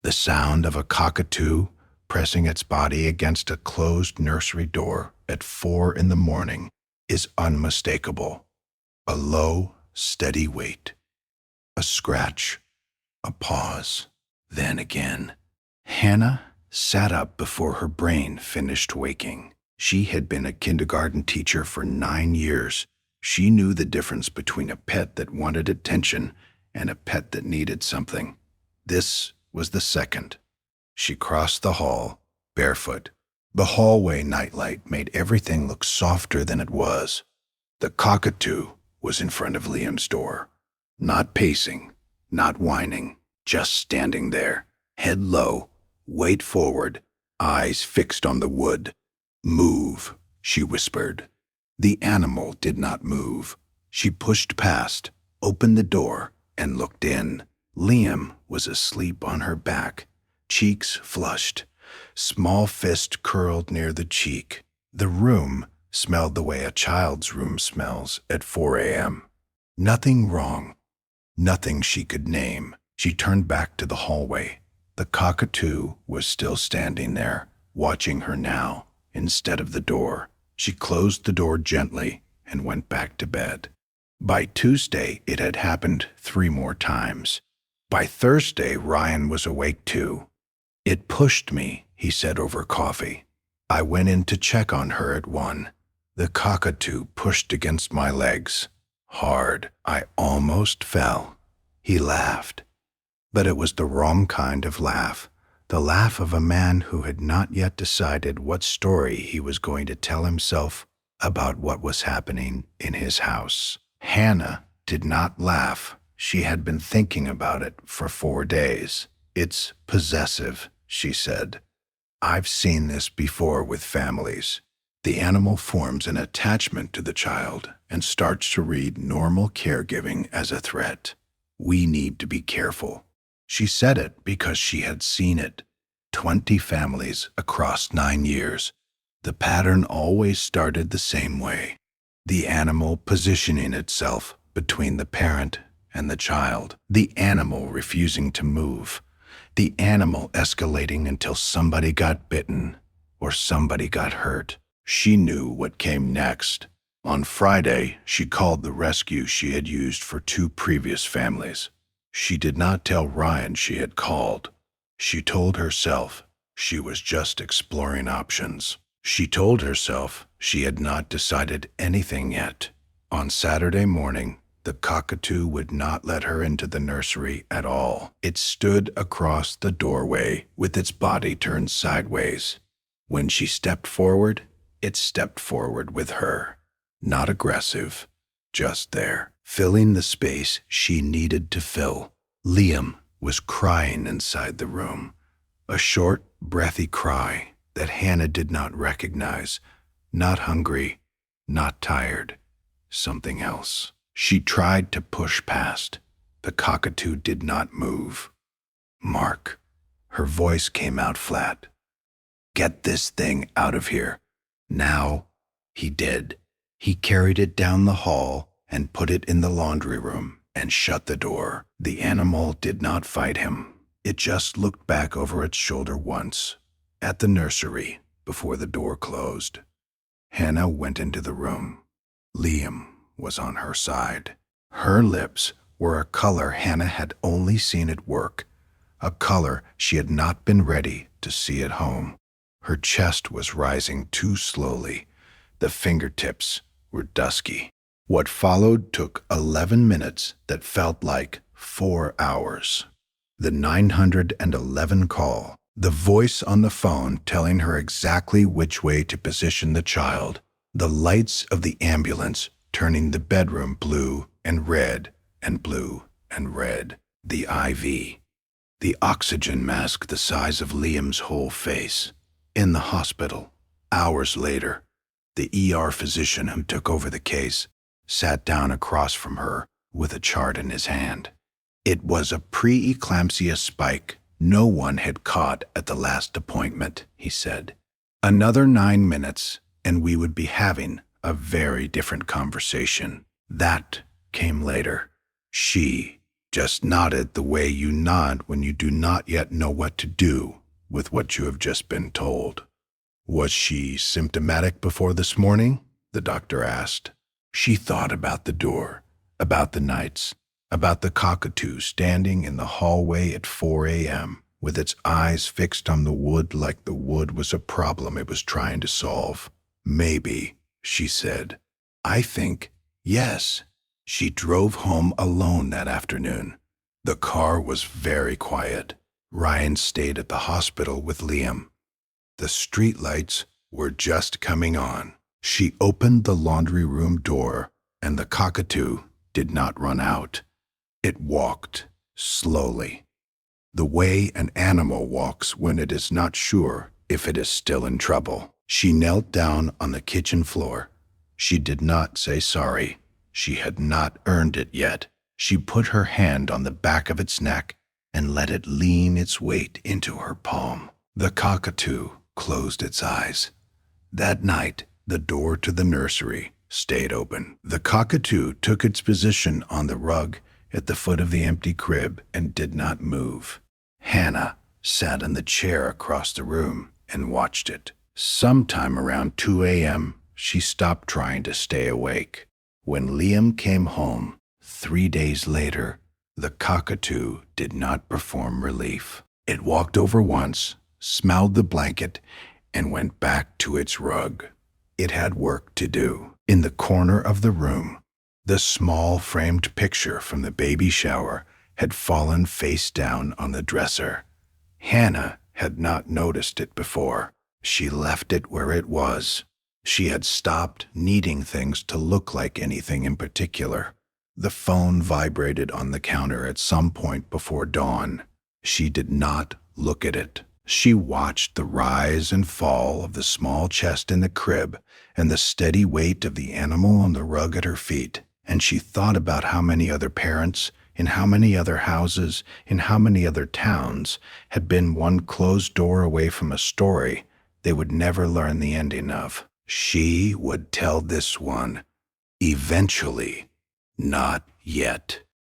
The sound of a cockatoo pressing its body against a closed nursery door at 4 in the morning is unmistakable. A low, steady wait. A scratch. A pause. Then again. Hannah sat up before her brain finished waking. She had been a kindergarten teacher for 9 years. She knew the difference between a pet that wanted attention and a pet that needed something. This was the second. She crossed the hall, barefoot. The hallway nightlight made everything look softer than it was. The cockatoo was in front of Liam's door. Not pacing, not whining, just standing there, head low, weight forward, eyes fixed on the wood. "Move," she whispered. The animal did not move. She pushed past, opened the door, and looked in. Liam was asleep on her back, cheeks flushed, small fist curled near the cheek. The room smelled the way a child's room smells at 4 a.m. Nothing wrong, nothing she could name. She turned back to the hallway. The cockatoo was still standing there, watching her now, instead of the door. She closed the door gently and went back to bed. By Tuesday, it had happened 3 more times. By Thursday, Ryan was awake too. "It pushed me," he said over coffee. "I went in to check on her at 1. The cockatoo pushed against my legs. Hard. I almost fell." He laughed. But it was the wrong kind of laugh. The laugh of a man who had not yet decided what story he was going to tell himself about what was happening in his house. Hannah did not laugh. She had been thinking about it for 4 days. "It's possessive," she said. "I've seen this before with families. The animal forms an attachment to the child and starts to read normal caregiving as a threat. We need to be careful." She said it because she had seen it. 20 families across 9 years. The pattern always started the same way. The animal positioning itself between the parent and the child. The animal refusing to move. The animal escalating until somebody got bitten or somebody got hurt. She knew what came next. On Friday, she called the rescue she had used for 2 previous families. She did not tell Ryan she had called. She told herself she was just exploring options. She told herself she had not decided anything yet. On Saturday morning, the cockatoo would not let her into the nursery at all. It stood across the doorway with its body turned sideways. When she stepped forward, it stepped forward with her. Not aggressive, just there, filling the space she needed to fill. Liam was crying inside the room, a short, breathy cry that Hannah did not recognize. Not hungry, not tired, something else. She tried to push past. The cockatoo did not move. "Mark," her voice came out flat. "Get this thing out of here. Now." He did. He carried it down the hall and put it in the laundry room and shut the door. The animal did not fight him. It just looked back over its shoulder once, at the nursery, before the door closed. Hannah went into the room. Liam was on her side. Her lips were a color Hannah had only seen at work, a color she had not been ready to see at home. Her chest was rising too slowly. The fingertips were dusky. What followed took 11 minutes that felt like 4 hours. The 911 call, the voice on the phone telling her exactly which way to position the child, the lights of the ambulance turning the bedroom blue and red and blue and red, the IV, the oxygen mask the size of Liam's whole face. In the hospital, hours later, the ER physician who took over the case sat down across from her with a chart in his hand. It was a preeclampsia spike no one had caught at the last appointment, he said. Another 9 minutes, and we would be having a very different conversation. That came later. She, just nodded the way you nod when you do not yet know what to do with what you have just been told. Was she symptomatic before this morning? The doctor asked. She thought about the door, about the nights, about the cockatoo standing in the hallway at 4 a.m., with its eyes fixed on the wood like the wood was a problem it was trying to solve. Maybe, she said. I think, yes. She drove home alone that afternoon. The car was very quiet. Ryan stayed at the hospital with Liam. The streetlights were just coming on. She opened the laundry room door, and the cockatoo did not run out. It walked slowly, the way an animal walks when it is not sure if it is still in trouble. She knelt down on the kitchen floor. She did not say sorry. She had not earned it yet. She put her hand on the back of its neck and let it lean its weight into her palm. The cockatoo closed its eyes. That night, the door to the nursery stayed open. The cockatoo took its position on the rug at the foot of the empty crib and did not move. Hannah sat in the chair across the room and watched it. Sometime around 2 a.m., she stopped trying to stay awake. When Liam came home 3 days later, the cockatoo did not perform relief. It walked over once, smelled the blanket, and went back to its rug. It had work to do. In the corner of the room, the small framed picture from the baby shower had fallen face down on the dresser. Hannah had not noticed it before. She left it where it was. She had stopped needing things to look like anything in particular. The phone vibrated on the counter at some point before dawn. She did not look at it. She watched the rise and fall of the small chest in the crib and the steady weight of the animal on the rug at her feet, and she thought about how many other parents, in how many other houses, in how many other towns, had been one closed door away from a story they would never learn the ending of. She would tell this one, eventually, not yet.